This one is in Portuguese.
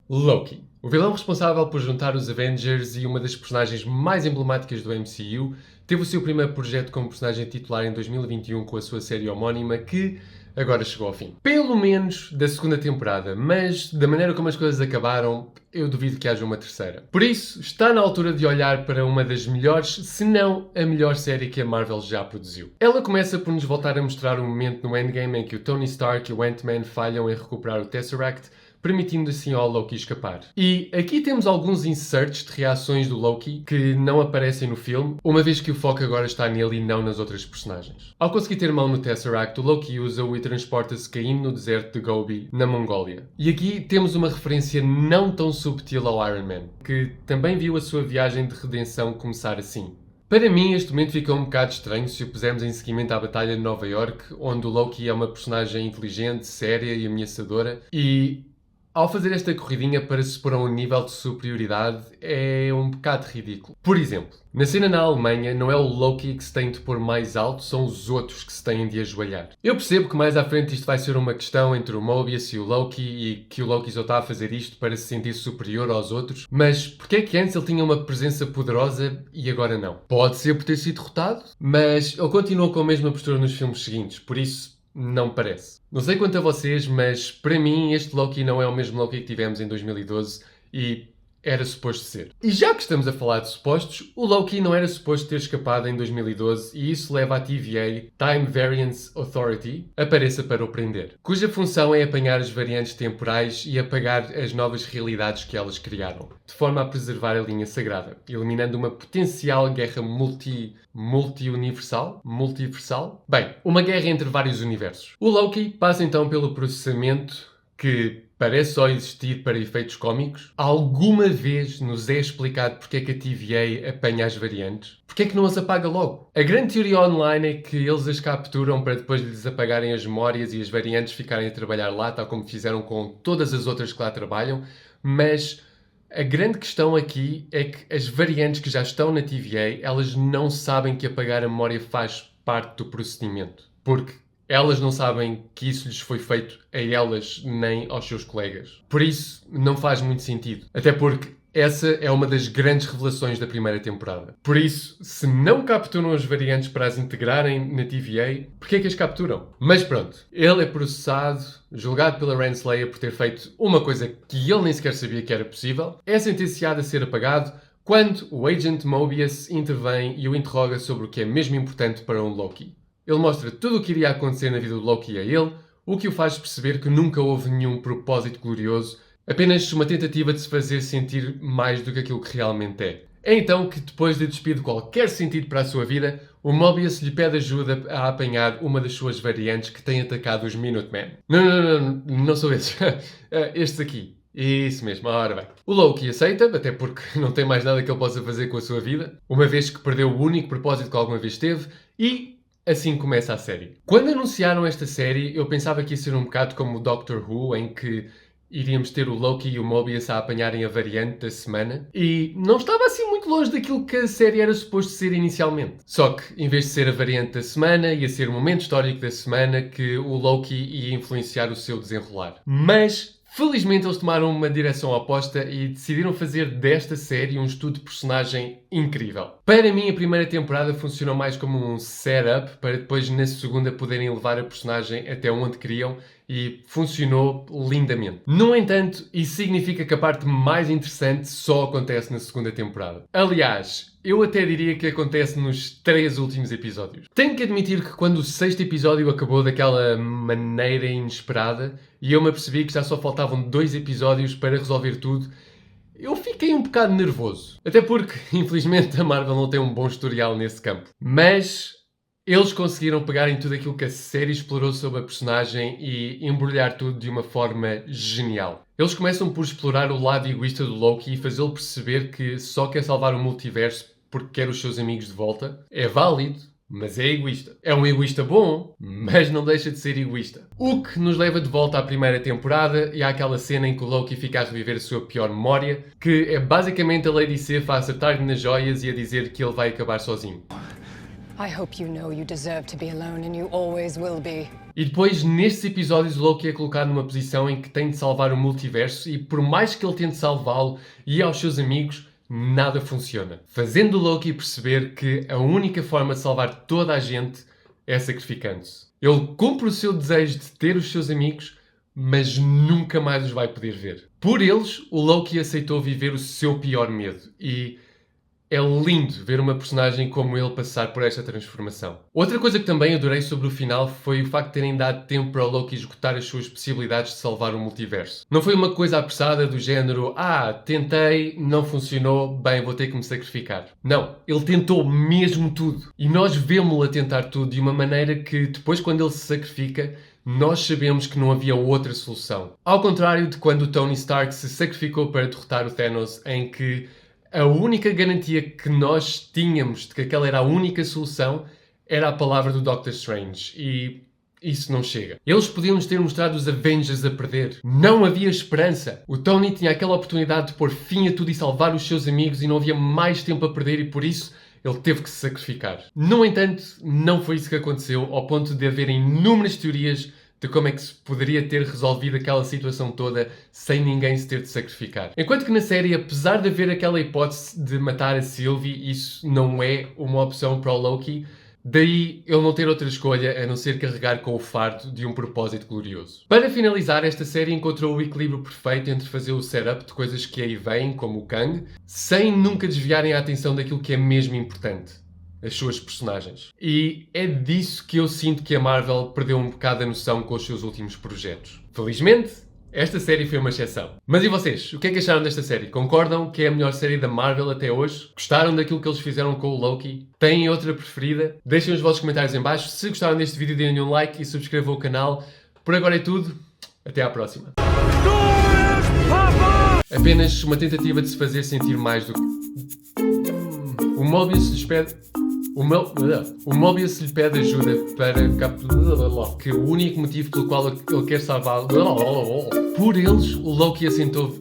Loki. O vilão responsável por juntar os Avengers e uma das personagens mais emblemáticas do MCU, teve o seu primeiro projeto como personagem titular em 2021 com a sua série homónima que agora chegou ao fim. Pelo menos da segunda temporada, mas da maneira como as coisas acabaram, eu duvido que haja uma terceira. Por isso, está na altura de olhar para uma das melhores, se não a melhor série que a Marvel já produziu. Ela começa por nos voltar a mostrar um momento no Endgame em que o Tony Stark e o Ant-Man falham em recuperar o Tesseract, permitindo assim ao Loki escapar. E aqui temos alguns inserts de reações do Loki que não aparecem no filme, uma vez que o foco agora está nele e não nas outras personagens. Ao conseguir ter mão no Tesseract, o Loki usa-o e transporta-se caindo no deserto de Gobi, na Mongólia. E aqui temos uma referência não tão subtil ao Iron Man, que também viu a sua viagem de redenção começar assim. Para mim, este momento fica um bocado estranho se o pusermos em seguimento à Batalha de Nova York, onde o Loki é uma personagem inteligente, séria e ameaçadora, e ao fazer esta corridinha para se pôr a um nível de superioridade é um bocado ridículo. Por exemplo, na cena na Alemanha não é o Loki que se tem de pôr mais alto, são os outros que se têm de ajoelhar. Eu percebo que mais à frente isto vai ser uma questão entre o Mobius e o Loki e que o Loki só está a fazer isto para se sentir superior aos outros, mas porquê é que antes ele tinha uma presença poderosa e agora não? Pode ser por ter sido derrotado, mas ele continuou com a mesma postura nos filmes seguintes, por isso não parece. Não sei quanto a vocês, mas para mim este Loki não é o mesmo Loki que tivemos em 2012 e era suposto ser. E já que estamos a falar de supostos, o Loki não era suposto ter escapado em 2012 e isso leva a TVA, Time Variance Authority, apareça para o prender, cuja função é apanhar as variantes temporais e apagar as novas realidades que elas criaram, de forma a preservar a linha sagrada, eliminando uma potencial guerra multiversal? Bem, uma guerra entre vários universos. O Loki passa então pelo processamento que parece só existir para efeitos cómicos. Alguma vez nos é explicado porque é que a TVA apanha as variantes? Porque é que não as apaga logo? A grande teoria online é que eles as capturam para depois lhes apagarem as memórias e as variantes ficarem a trabalhar lá, tal como fizeram com todas as outras que lá trabalham, mas a grande questão aqui é que as variantes que já estão na TVA, elas não sabem que apagar a memória faz parte do procedimento. Porque elas não sabem que isso lhes foi feito a elas nem aos seus colegas. Por isso, não faz muito sentido. Até porque essa é uma das grandes revelações da primeira temporada. Por isso, se não capturam as variantes para as integrarem na TVA, porquê é que as capturam? Mas pronto, ele é processado, julgado pela Renslayer por ter feito uma coisa que ele nem sequer sabia que era possível, é sentenciado a ser apagado quando o Agent Mobius intervém e o interroga sobre o que é mesmo importante para um Loki. Ele mostra tudo o que iria acontecer na vida do Loki a ele, o que o faz perceber que nunca houve nenhum propósito glorioso, apenas uma tentativa de se fazer sentir mais do que aquilo que realmente é. É então que, depois de despido qualquer sentido para a sua vida, o Mobius lhe pede ajuda a apanhar uma das suas variantes que tem atacado os Minutemen. Não sou esses. Estes aqui. Isso mesmo, ora bem. O Loki aceita, até porque não tem mais nada que ele possa fazer com a sua vida, uma vez que perdeu o único propósito que alguma vez teve, e assim começa a série. Quando anunciaram esta série, eu pensava que ia ser um bocado como o Doctor Who, em que iríamos ter o Loki e o Mobius a apanharem a variante da semana, e não estava assim muito longe daquilo que a série era suposto ser inicialmente. Só que, em vez de ser a variante da semana, ia ser o momento histórico da semana que o Loki ia influenciar o seu desenrolar. Mas felizmente eles tomaram uma direção oposta e decidiram fazer desta série um estudo de personagem incrível. Para mim, a primeira temporada funcionou mais como um setup para depois na segunda poderem levar a personagem até onde queriam e funcionou lindamente. No entanto, isso significa que a parte mais interessante só acontece na segunda temporada. Aliás, eu até diria que acontece nos 3 últimos episódios. Tenho que admitir que quando o 6º episódio acabou daquela maneira inesperada e eu me apercebi que já só faltavam 2 episódios para resolver tudo, eu fiquei um bocado nervoso. Até porque, infelizmente, a Marvel não tem um bom historial nesse campo. Mas eles conseguiram pegar em tudo aquilo que a série explorou sobre a personagem e embrulhar tudo de uma forma genial. Eles começam por explorar o lado egoísta do Loki e fazê-lo perceber que só quer salvar o multiverso porque quer os seus amigos de volta. É válido, mas é egoísta. É um egoísta bom, mas não deixa de ser egoísta. O que nos leva de volta à primeira temporada e àquela cena em que o Loki fica a reviver a sua pior memória, que é basicamente a Lady Sif a acertar-lhe nas joias e a dizer que ele vai acabar sozinho. I hope you know you deserve to be alone and you always will be. E depois, nestes episódios, o Loki é colocado numa posição em que tem de salvar o multiverso e por mais que ele tente salvá-lo e aos seus amigos, nada funciona. Fazendo o Loki perceber que a única forma de salvar toda a gente é sacrificando-se. Ele cumpre o seu desejo de ter os seus amigos, mas nunca mais os vai poder ver. Por eles, o Loki aceitou viver o seu pior medo e é lindo ver uma personagem como ele passar por esta transformação. Outra coisa que também adorei sobre o final foi o facto de terem dado tempo para o Loki esgotar as suas possibilidades de salvar o multiverso. Não foi uma coisa apressada do género tentei, não funcionou, bem, vou ter que me sacrificar. Não, ele tentou mesmo tudo. E nós vemos-lo a tentar tudo de uma maneira que depois, quando ele se sacrifica, nós sabemos que não havia outra solução. Ao contrário de quando o Tony Stark se sacrificou para derrotar o Thanos, em que a única garantia que nós tínhamos de que aquela era a única solução era a palavra do Doctor Strange. E isso não chega. Eles podiam nos ter mostrado os Avengers a perder. Não havia esperança. O Tony tinha aquela oportunidade de pôr fim a tudo e salvar os seus amigos e não havia mais tempo a perder e por isso ele teve que se sacrificar. No entanto, não foi isso que aconteceu, ao ponto de haver inúmeras teorias de como é que se poderia ter resolvido aquela situação toda sem ninguém se ter de sacrificar. Enquanto que na série, apesar de haver aquela hipótese de matar a Sylvie, isso não é uma opção para o Loki, daí ele não ter outra escolha a não ser carregar com o fardo de um propósito glorioso. Para finalizar, esta série encontrou o equilíbrio perfeito entre fazer o setup de coisas que aí vêm, como o Kang, sem nunca desviarem a atenção daquilo que é mesmo importante. As suas personagens. E é disso que eu sinto que a Marvel perdeu um bocado a noção com os seus últimos projetos. Felizmente, esta série foi uma exceção. Mas e vocês? O que é que acharam desta série? Concordam que é a melhor série da Marvel até hoje? Gostaram daquilo que eles fizeram com o Loki? Têm outra preferida? Deixem os vossos comentários em baixo. Se gostaram deste vídeo, deem um like e subscrevam o canal. Por agora é tudo. Até à próxima. Apenas uma tentativa de se fazer sentir mais do que... O Mobius lhes pede... O Mobius lhe pede ajuda para que o único motivo pelo qual ele quer salvá-lo... Por eles, o Loki aceitou.